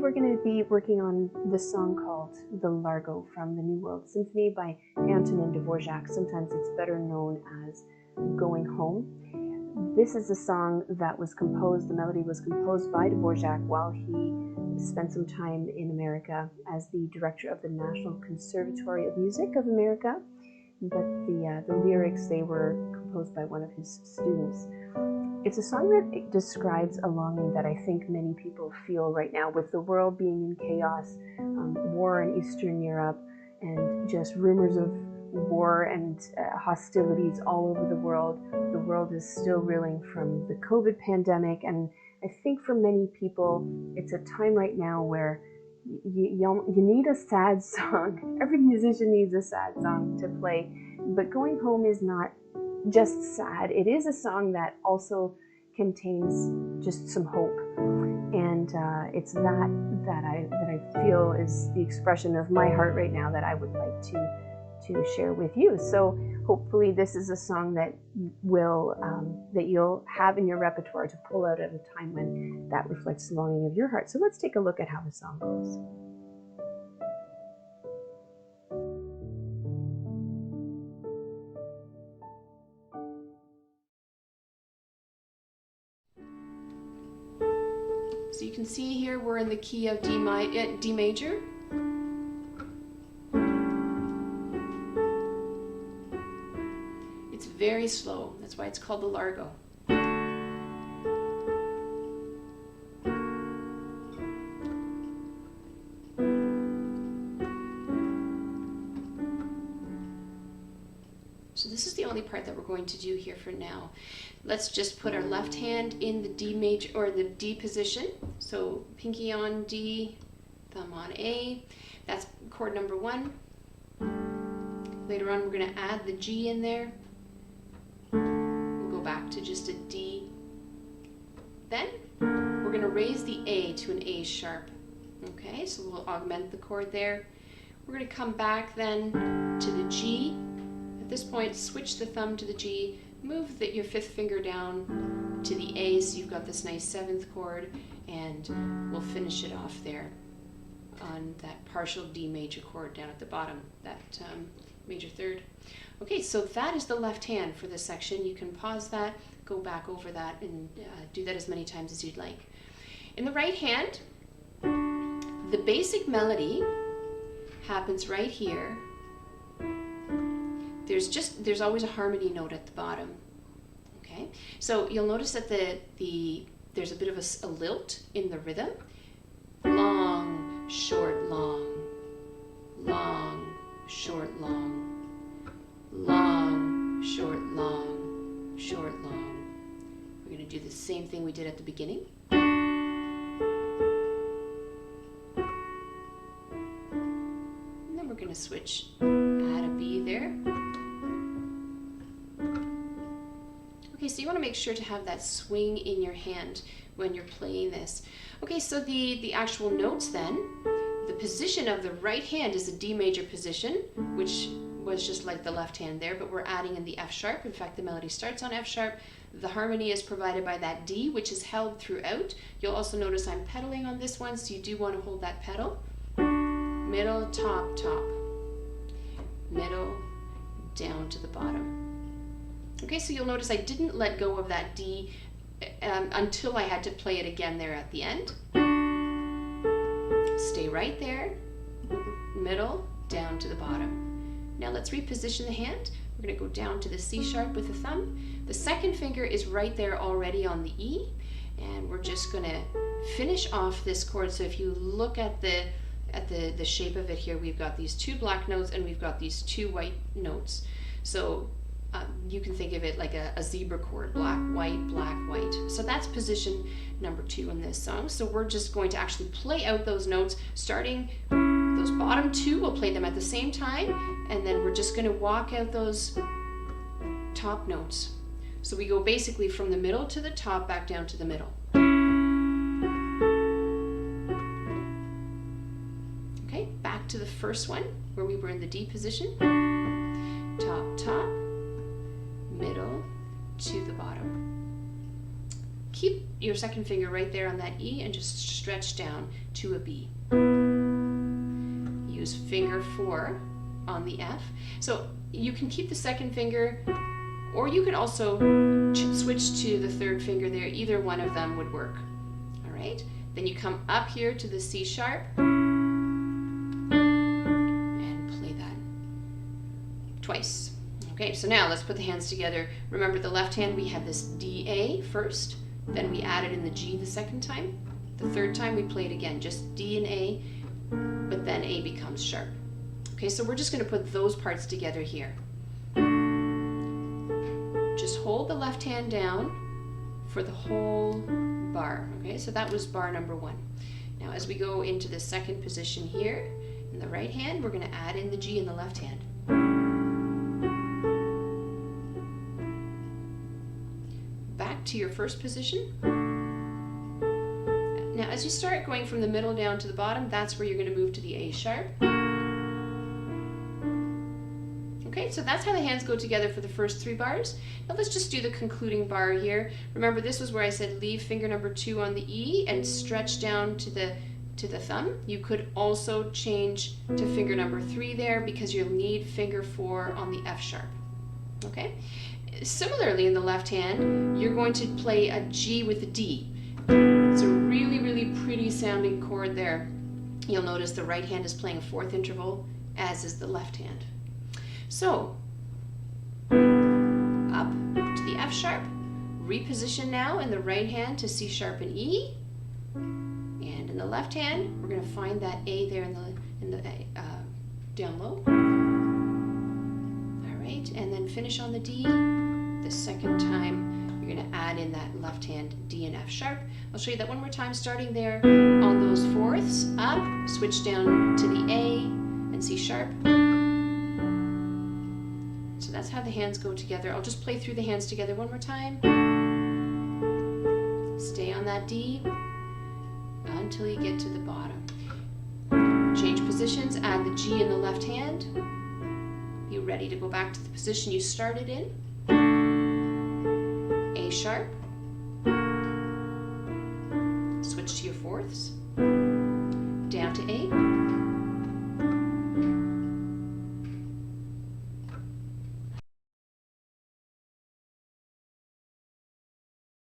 we're going to be working on the song called The Largo from the New World Symphony by Antonin Dvorak. Sometimes it's better known as Going Home. This is a song that was composed, the melody was composed by Dvorak while he spent some time in America as the director of the National Conservatory of Music of America. But the lyrics, they were composed by one of his students. It's a song that describes a longing that I think many people feel right now, with the world being in chaos, war in Eastern Europe, and just rumors of war and hostilities all over the world. The world is still reeling from the COVID pandemic, and I think for many people, it's a time right now where you need a sad song. Every musician needs a sad song to play, but Going Home is not just sad. It is a song that also contains just some hope, and it's that I feel is the expression of my heart right now that I would like to share with you. So hopefully this is a song that that you'll have in your repertoire to pull out at a time when that reflects the longing of your heart. So let's take a look at how the song goes. So you can see here we're in the key of D major. It's very slow, that's why it's called the Largo. So this is the only part that we're going to do here for now. Let's just put our left hand in the D major, or the D position. So pinky on D, thumb on A. That's chord number 1. Later on we're going to add the G in there. We'll go back to just a D. Then we're going to raise the A to an A sharp. Okay, so we'll augment the chord there. We're going to come back then to the G. At this point, switch the thumb to the G, move your 5th finger down to the A, so you've got this nice 7th chord, and we'll finish it off there on that partial D major chord down at the bottom, that major 3rd. Okay, so that is the left hand for this section. You can pause that, go back over that, and do that as many times as you'd like. In the right hand, the basic melody happens right here. There's always a harmony note at the bottom. Okay, so you'll notice that there's a bit of a lilt in the rhythm. Long, short, long, long, short, long, long, short, long, short, long. We're going to do the same thing we did at the beginning. And then we're going to switch, add a B there. Okay, so you want to make sure to have that swing in your hand when you're playing this. Okay, so the actual notes then, the position of the right hand is a D major position, which was just like the left hand there, but we're adding in the F sharp. In fact, the melody starts on F sharp. The harmony is provided by that D, which is held throughout. You'll also notice I'm pedaling on this one, so you do want to hold that pedal. Middle, top, top. Middle, down to the bottom. Okay, so you'll notice I didn't let go of that D until I had to play it again there at the end. Stay right there, middle, down to the bottom. Now let's reposition the hand. We're going to go down to the C sharp with the thumb. The 2nd finger is right there already on the E, and we're just going to finish off this chord. So if you look at the shape of it here, we've got these 2 black notes and we've got these 2 white notes. So you can think of it like a zebra chord, black, white, black, white. So that's position number 2 in this song. So we're just going to actually play out those notes, starting those bottom 2, we'll play them at the same time, and then we're just going to walk out those top notes. So we go basically from the middle to the top, back down to the middle. Okay, back to the first one, where we were in the D position. Top, top, middle, to the bottom. keep your second finger right there on that E and just stretch down to a B. Use finger 4 on the F. So you can keep the second finger, or you can also switch to the third finger there. Either one of them would work. All right. Then you come up here to the C sharp and play that twice. Okay, so now let's put the hands together. Remember the left hand, we had this D-A first, then we added in the G the second time. The third time we play it again, just D and A, but then A becomes sharp. Okay, so we're just going to put those parts together here. Just hold the left hand down for the whole bar. Okay, so that was bar number 1. Now as we go into the second position here, in the right hand, we're going to add in the G in the left hand. Back to your first position. Now as you start going from the middle down to the bottom, that's where you're going to move to the A sharp. Okay, so that's how the hands go together for the first 3 bars. Now let's just do the concluding bar here. Remember, this was where I said leave finger number 2 on the E and stretch down to the thumb. You could also change to finger number 3 there because you'll need finger 4 on the F sharp. Okay? Similarly, in the left hand, you're going to play a G with a D. It's a really, really pretty sounding chord there. You'll notice the right hand is playing a 4th interval, as is the left hand. So, up to the F sharp, reposition now in the right hand to C sharp and E, and in the left hand, we're going to find that A there in the down low. All right, and then finish on the D. The second time, you're going to add in that left hand D and F sharp. I'll show you that one more time, starting there on those 4ths, up, switch down to the A and C sharp. So that's how the hands go together. I'll just play through the hands together one more time. Stay on that D until you get to the bottom. Change positions, add the G in the left hand. Be ready to go back to the position you started in. A sharp. Switch to your 4ths. Down to A.